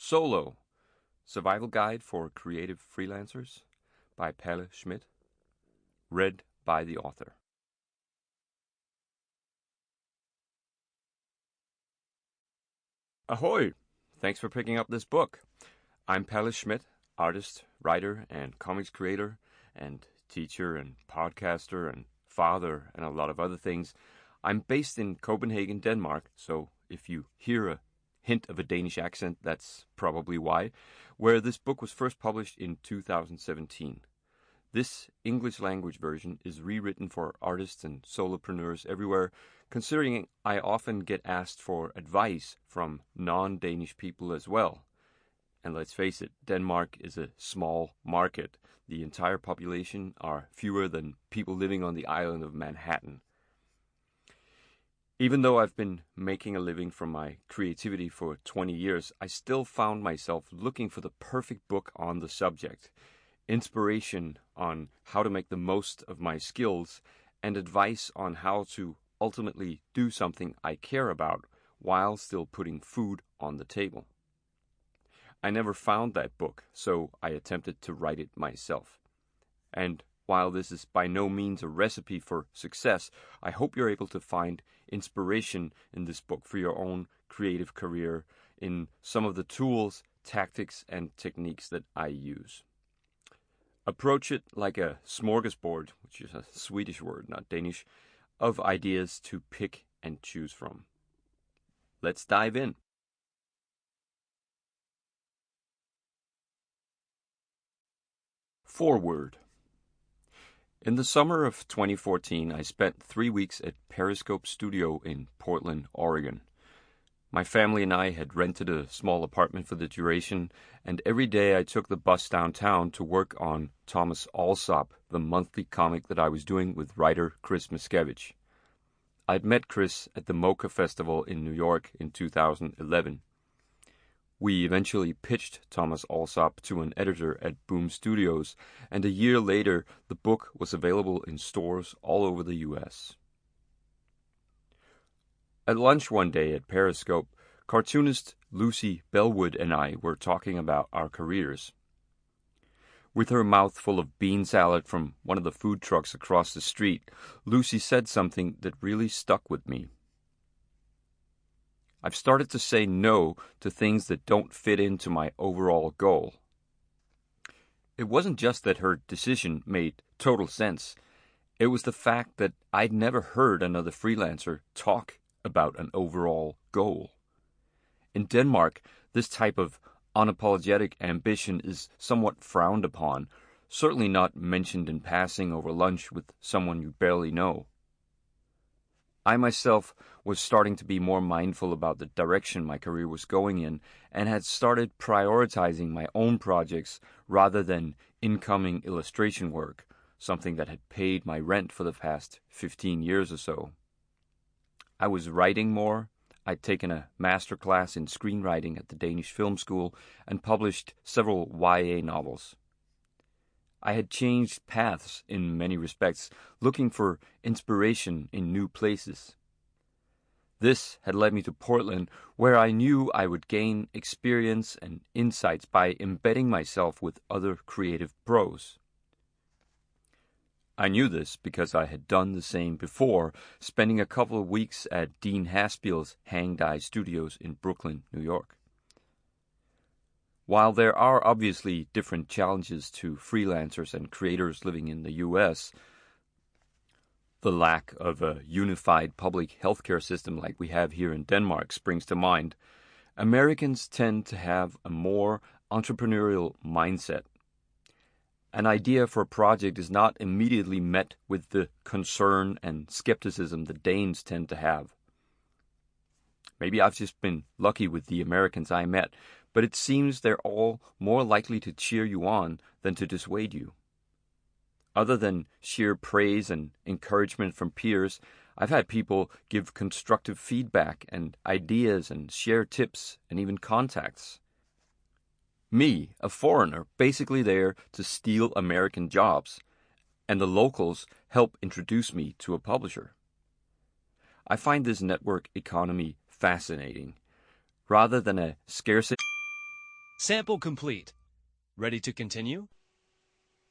Solo, Survival Guide for Creative Freelancers by Palle Schmidt, read by the author. Ahoy! Thanks for picking up this book. I'm Palle Schmidt, artist, writer, and comics creator, and teacher, and podcaster, and father, and a lot of other things. I'm based in Copenhagen, Denmark, so if you hear a hint of a Danish accent, that's probably why, where this book was first published in 2017. This English language version is rewritten for artists and solopreneurs everywhere, considering I often get asked for advice from non-Danish people as well. And let's face it, Denmark is a small market. The entire population are fewer than people living on the island of Manhattan. Even though I've been making a living from my creativity for 20 years, I still found myself looking for the perfect book on the subject, inspiration on how to make the most of my skills, and advice on how to ultimately do something I care about while still putting food on the table. I never found that book, so I attempted to write it myself. And while this is by no means a recipe for success, I hope you're able to find inspiration in this book for your own creative career in some of the tools, tactics, and techniques that I use. Approach it like a smorgasbord, which is a Swedish word, not Danish, of ideas to pick and choose from. Let's dive in. Foreword. In the summer of 2014, I spent 3 weeks at Periscope Studio in Portland, Oregon. My family and I had rented a small apartment for the duration, and every day I took the bus downtown to work on Thomas Alsop, the monthly comic that I was doing with writer Chris Miscavige. I'd met Chris at the Mocha Festival in New York in 2011. We eventually pitched Thomas Alsop to an editor at Boom Studios, and a year later the book was available in stores all over the U.S. At lunch one day at Periscope, cartoonist Lucy Bellwood and I were talking about our careers. With her mouth full of bean salad from one of the food trucks across the street, Lucy said something that really stuck with me. I've started to say no to things that don't fit into my overall goal. It wasn't just that her decision made total sense. It was the fact that I'd never heard another freelancer talk about an overall goal. In Denmark, this type of unapologetic ambition is somewhat frowned upon, certainly not mentioned in passing over lunch with someone you barely know. I myself was starting to be more mindful about the direction my career was going in and had started prioritizing my own projects rather than incoming illustration work, something that had paid my rent for the past 15 years or so. I was writing more. I'd taken a master class in screenwriting at the Danish Film School and published several YA novels. I had changed paths in many respects, looking for inspiration in new places. This had led me to Portland, where I knew I would gain experience and insights by embedding myself with other creative pros. I knew this because I had done the same before, spending a couple of weeks at Dean Haspiel's Hang Die Studios in Brooklyn, New York. While there are obviously different challenges to freelancers and creators living in the U.S., the lack of a unified public healthcare system like we have here in Denmark springs to mind. Americans tend to have a more entrepreneurial mindset. An idea for a project is not immediately met with the concern and skepticism the Danes tend to have. Maybe I've just been lucky with the Americans I met, but it seems they're all more likely to cheer you on than to dissuade you. Other than sheer praise and encouragement from peers, I've had people give constructive feedback and ideas and share tips and even contacts. Me, a foreigner, basically there to steal American jobs, and the locals help introduce me to a publisher. I find this network economy fascinating. Rather than a scarcity Sample complete. Ready to continue?